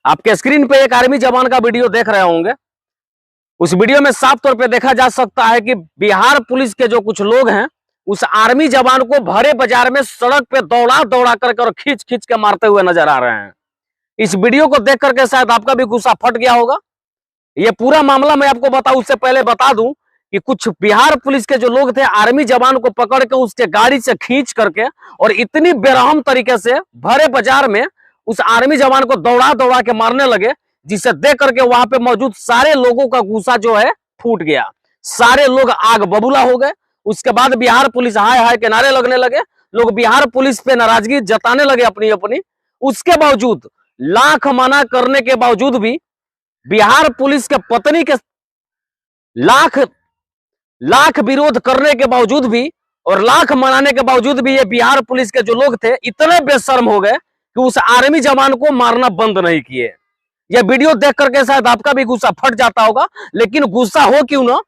आपके स्क्रीन पे एक आर्मी जवान का वीडियो देख रहे होंगे। उस वीडियो में साफ तौर पे देखा जा सकता है कि बिहार पुलिस के जो कुछ लोग हैं उस आर्मी जवान को भरे बाजार में सड़क पे दौड़ा दौड़ा करके और खींच खींच के मारते हुए नजर आ रहे हैं। इस वीडियो को देख करके शायद आपका भी गुस्सा फट गया होगा। ये पूरा मामला मैं आपको बताऊं उससे पहले बता दूं कि कुछ बिहार पुलिस के जो लोग थे आर्मी जवान को पकड़ के उसके गाड़ी से खींच करके और इतनी बेरहम तरीके से भरे बाजार में उस आर्मी जवान को दौड़ा दौड़ा के मारने लगे, जिसे देख करके वहां पे मौजूद सारे लोगों का गुस्सा जो है फूट गया। सारे लोग आग बबूला हो गए। उसके बाद बिहार पुलिस हाय हाय के नारे लगने लगे। लोग बिहार पुलिस पे नाराजगी जताने लगे अपनी अपनी। उसके बावजूद लाख मना करने के बावजूद भी बिहार पुलिस के पत्नी के लाख लाख विरोध करने के बावजूद भी और लाख मनाने के बावजूद भी ये बिहार पुलिस के जो लोग थे इतने बेशर्म हो गए कि उस आर्मी जवान को मारना बंद नहीं किए। यह वीडियो देख करके शायद आपका भी गुस्सा फट जाता होगा, लेकिन गुस्सा हो क्यों ना,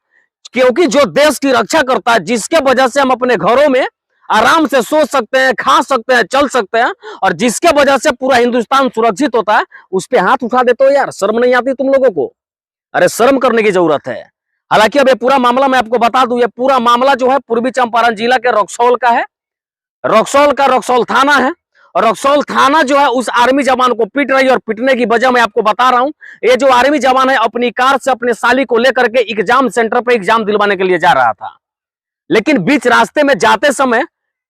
क्योंकि जो देश की रक्षा करता है, जिसके वजह से हम अपने घरों में आराम से सो सकते हैं, खा सकते हैं, चल सकते हैं और जिसके वजह से पूरा हिंदुस्तान सुरक्षित होता है, उस पर हाथ उठा देते हो। यार शर्म नहीं आती तुम लोगों को? अरे शर्म करने की जरूरत है। हालांकि अब ये पूरा मामला मैं आपको बता दूं, ये पूरा मामला जो है पूर्वी चंपारण जिला के रक्सौल का है। रक्सौल थाना है और रक्सौल थाना जो है उस आर्मी जवान को पीट रही है और पीटने की वजह मैं आपको बता रहा हूं। ये जो आर्मी जवान है अपनी कार से अपने साली को लेकर के एग्जाम सेंटर पर एग्जाम दिलवाने के लिए जा रहा था, लेकिन बीच रास्ते में जाते समय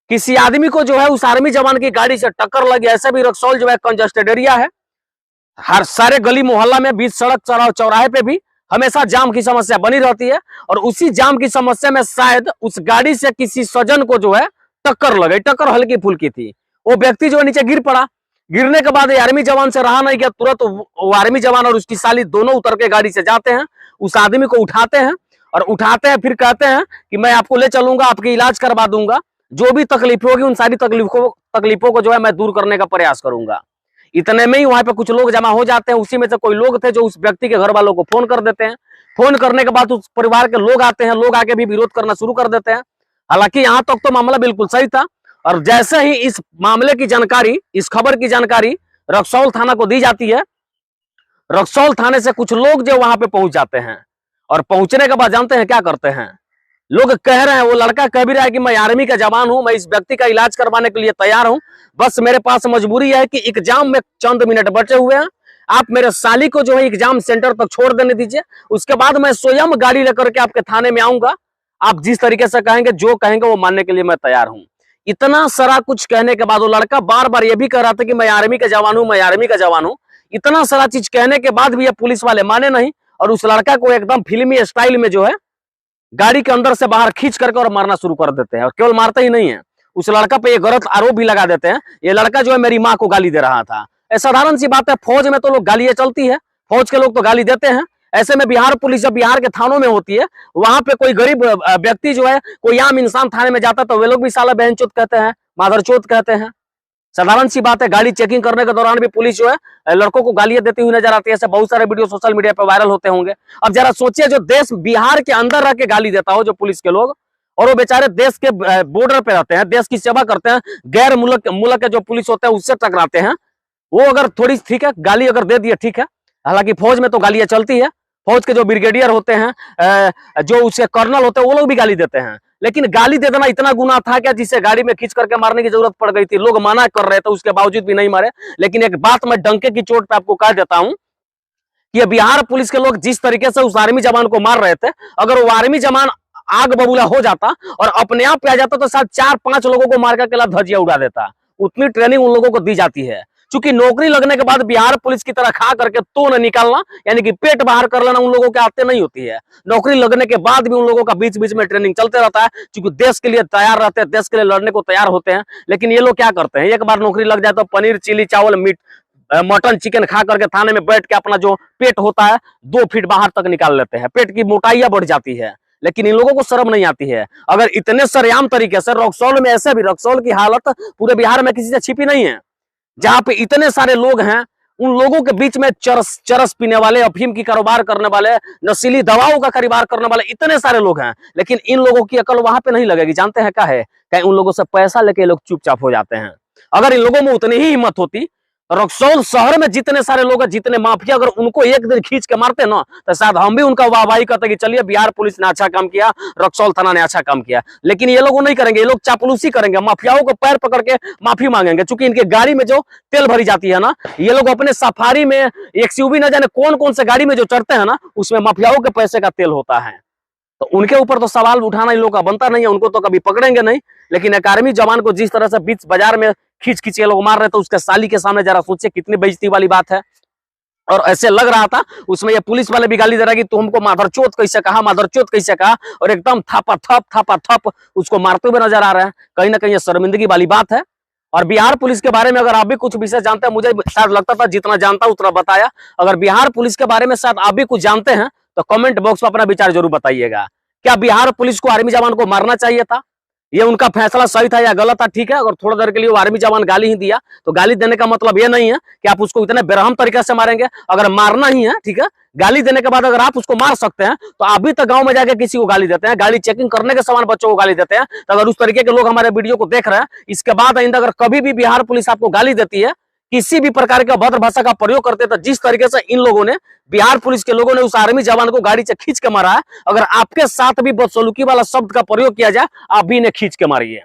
किसी आदमी को जो है उस आर्मी जवान की गाड़ी से टक्कर लगी। ऐसे भी रक्सौल जो है कंजस्टेड एरिया है। हर सारे गली मोहल्ला में बीच सड़क चौराहे पे भी हमेशा जाम की समस्या बनी रहती है और उसी जाम की समस्या में शायद उस गाड़ी से किसी स्वजन को जो है टक्कर लग गई। टक्कर हल्की फुल्की थी। वो व्यक्ति जो नीचे गिर पड़ा। गिरने के बाद आर्मी जवान से रहा नहीं गया, तुरंत वो आर्मी जवान और उसकी साली दोनों उतर के गाड़ी से जाते हैं, उस आदमी को उठाते हैं और उठाते हैं फिर कहते हैं कि मैं आपको ले चलूंगा, आपकी इलाज करवा दूंगा, जो भी तकलीफ होगी उन सारी तकलीफों को जो है मैं दूर करने का प्रयास करूंगा। इतने में ही वहां पे कुछ लोग जमा हो जाते हैं। उसी में से कोई लोग थे जो उस व्यक्ति के घर वालों को फोन कर देते हैं। फोन करने के बाद उस परिवार के लोग आते हैं। लोग आके भी विरोध करना शुरू कर देते हैं। हालांकि यहां तक तो मामला बिल्कुल सही था और जैसे ही इस मामले की जानकारी, इस खबर की जानकारी रक्सौल थाना को दी जाती है, रक्सौल थाने से कुछ लोग जो वहां पे पहुंच जाते हैं और पहुंचने के बाद जानते हैं क्या करते हैं? लोग कह रहे हैं, वो लड़का कह भी रहा है कि मैं आर्मी का जवान हूं, मैं इस व्यक्ति का इलाज करवाने के लिए तैयार हूं, बस मेरे पास मजबूरी है कि एग्जाम में चंद मिनट बचे हुए हैं, आप मेरे साली को जो है एग्जाम सेंटर तक छोड़ देने दीजिए, उसके बाद मैं स्वयं गाड़ी लेकर के आपके थाने में आऊंगा, आप जिस तरीके से कहेंगे, जो कहेंगे वो मानने के लिए मैं तैयार हूं। इतना सारा कुछ कहने के बाद वो लड़का बार बार ये भी कह रहा था कि मैं आर्मी का जवान हूं, मैं आर्मी का जवान हूं। इतना सारा चीज कहने के बाद भी ये पुलिस वाले माने नहीं और उस लड़का को एकदम फिल्मी स्टाइल में जो है गाड़ी के अंदर से बाहर खींच करके और मारना शुरू कर देते हैं। और केवल मारते ही नहीं है, उस लड़का पे ये गलत आरोप भी लगा देते हैं, ये लड़का जो है मेरी माँ को गाली दे रहा था। साधारण सी बात है, फौज में तो लोग गालियां चलती है, फौज के लोग तो गाली देते हैं। ऐसे में बिहार पुलिस जब बिहार के थानों में होती है, वहां पे कोई गरीब व्यक्ति जो है, कोई आम इंसान थाने में जाता है तो वे लोग भी साला बहनचोद कहते हैं, मादरचोद कहते हैं। साधारण सी बात है। गाड़ी चेकिंग करने के दौरान भी पुलिस जो है लड़कों को गालियां देती हुई नजर आती है। ऐसे बहुत सारे वीडियो सोशल मीडिया पे वायरल होते होंगे। अब जरा सोचिए, जो देश बिहार के अंदर रह के गाली देता हो जो पुलिस के लोग, और वो बेचारे देश के बॉर्डर पे रहते हैं, देश की सेवा करते हैं, गैर मुल्क के जो पुलिस होते हैं उससे टकराते हैं, वो अगर थोड़ी ठीक है गाली अगर दे दिए ठीक है। हालांकि फौज में तो गालियां चलती है। फौज के जो ब्रिगेडियर होते हैं, जो उसके कर्नल होते हैं, वो लोग भी गाली देते हैं। लेकिन गाली दे देना इतना गुनाह था क्या जिसे गाड़ी में खींच करके मारने की जरूरत पड़ गई थी? लोग मना कर रहे थे, उसके बावजूद भी नहीं मारे। लेकिन एक बात मैं डंके की चोट पे आपको कह देता हूं कि बिहार पुलिस के लोग जिस तरीके से उस आर्मी जवान को मार रहे थे, अगर वो आर्मी जवान आग बबूला हो जाता और अपने आप पे आ जाता तो शायद 4-5 लोगों को मार करके धज्जियां उड़ा देता। उतनी ट्रेनिंग उन लोगों को दी जाती है। चूंकि नौकरी लगने के बाद बिहार पुलिस की तरह खा करके तो न निकालना, यानी कि पेट बाहर कर लेना उन लोगों के आते नहीं होती है। नौकरी लगने के बाद भी उन लोगों का बीच बीच में ट्रेनिंग चलते रहता है, क्योंकि देश के लिए तैयार रहते हैं, देश के लिए लड़ने को तैयार होते हैं। लेकिन ये लोग क्या करते हैं, एक बार नौकरी लग जाए तो पनीर, चिली, चावल, मीट, मटन, चिकन खा करके थाने में बैठ के अपना जो पेट होता है 2 फीट बाहर तक निकाल लेते हैं। पेट की मोटाइयां बढ़ जाती है। लेकिन इन लोगों को शर्म नहीं आती है। अगर इतने सरेआम तरीके से रक्सौल में, ऐसे भी रक्सौल की हालत पूरे बिहार में किसी से छिपी नहीं है, जहां पे इतने सारे लोग हैं, उन लोगों के बीच में चरस पीने वाले, अफीम की कारोबार करने वाले, नशीली दवाओं का कारोबार करने वाले इतने सारे लोग हैं, लेकिन इन लोगों की अकल वहां पे नहीं लगेगी। जानते हैं क्या है? क्या उन लोगों से पैसा लेके लोग चुपचाप हो जाते हैं। अगर इन लोगों में उतनी ही हिम्मत होती रक्सौल शहर में जितने सारे लोग हैं, जितने माफिया, अगर उनको एक दिन खींच के मारते ना तो शायद हम भी उनका वाहवाही करते कि चलिए बिहार पुलिस ने अच्छा काम किया, रक्सौल थाना ने अच्छा काम किया। लेकिन ये लोग नहीं करेंगे, ये लोग चापलूसी करेंगे, माफियाओं को पैर पकड़ के माफी मांगेंगे। चूंकि इनके गाड़ी में जो तेल भरी जाती है ना, ये लोग अपने सफारी में एक्सयूवी न जाने कौन कौन से गाड़ी में जो चढ़ते हैं ना, उसमें माफियाओं के पैसे का तेल होता है। तो उनके ऊपर तो सवाल उठाना इन लोग का बनता नहीं है, उनको तो कभी पकड़ेंगे नहीं। लेकिन एक आर्मी जवान को जिस तरह से बीच बाजार में खींच खींच के लोग मार रहे, तो उसके साली के सामने जरा सोचिए कितनी बेइज्जती वाली बात है। और ऐसे लग रहा था उसमें ये पुलिस वाले भी गाली दे रहा कि तू हमको मादरचोद कैसे कहा, मादरचोद कैसे कहा, और एकदम थापा थप उसको मारते हुए नजर आ रहे हैं। कहीं ना कहीं ये शर्मिंदगी वाली बात है। और बिहार पुलिस के बारे में अगर आप भी कुछ विषय जानते हैं, मुझे शायद लगता था जितना जानता उतना बताया, अगर बिहार पुलिस के बारे में शायद आप भी कुछ जानते हैं तो कमेंट बॉक्स में अपना विचार जरूर बताइएगा। क्या बिहार पुलिस को आर्मी जवान को मारना चाहिए था? ये उनका फैसला सही था या गलत था? ठीक है, अगर थोड़ा देर के लिए वो आर्मी जवान गाली ही दिया तो गाली देने का मतलब ये नहीं है कि आप उसको इतने बेरहम तरीके से मारेंगे। अगर मारना ही है, ठीक है, गाली देने के बाद अगर आप उसको मार सकते हैं तो आप भी तो गांव में जाके किसी को गाली देते हैं, गाड़ी चेकिंग करने के समान बच्चों को गाली देते हैं। तो अगर उस तरीके के लोग हमारे वीडियो को देख रहे हैं, इसके बाद आइंदा अगर कभी भी बिहार पुलिस आपको गाली देती है, किसी भी प्रकार के अभद्र भाषा का प्रयोग करते, तो जिस तरीके से इन लोगों ने, बिहार पुलिस के लोगों ने उस आर्मी जवान को गाड़ी से खींच के मारा है, अगर आपके साथ भी बदसलूकी वाला शब्द का प्रयोग किया जाए, आप भी इन्हें खींच के मारिए।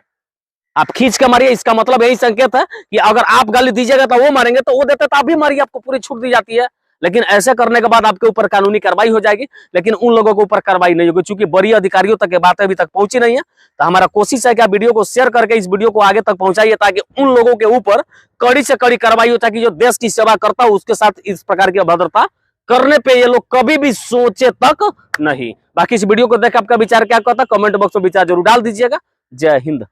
आप खींच के मारिए, इसका मतलब यही संकेत है कि अगर आप गाली दीजिएगा तो वो मारेंगे, तो वो देते तो आप भी मारिए, आपको पूरी छूट दी जाती है। लेकिन ऐसे करने के बाद आपके ऊपर कानूनी कार्रवाई हो जाएगी, लेकिन उन लोगों के ऊपर कार्रवाई नहीं होगी, क्योंकि बड़ी अधिकारियों तक ये बातें अभी तक पहुंची नहीं है। तो हमारा कोशिश है कि आप वीडियो को शेयर करके इस वीडियो को आगे तक पहुंचाइए, ताकि उन लोगों के ऊपर कड़ी से कड़ी कार्रवाई हो, ताकि जो देश की सेवा करता है उसके साथ इस प्रकार की अभद्रता करने पे ये लोग कभी भी सोचे तक नहीं। बाकी इस वीडियो को देख आपका विचार क्या कहता है, कमेंट बॉक्स में विचार जरूर डाल दीजिएगा। जय हिंद।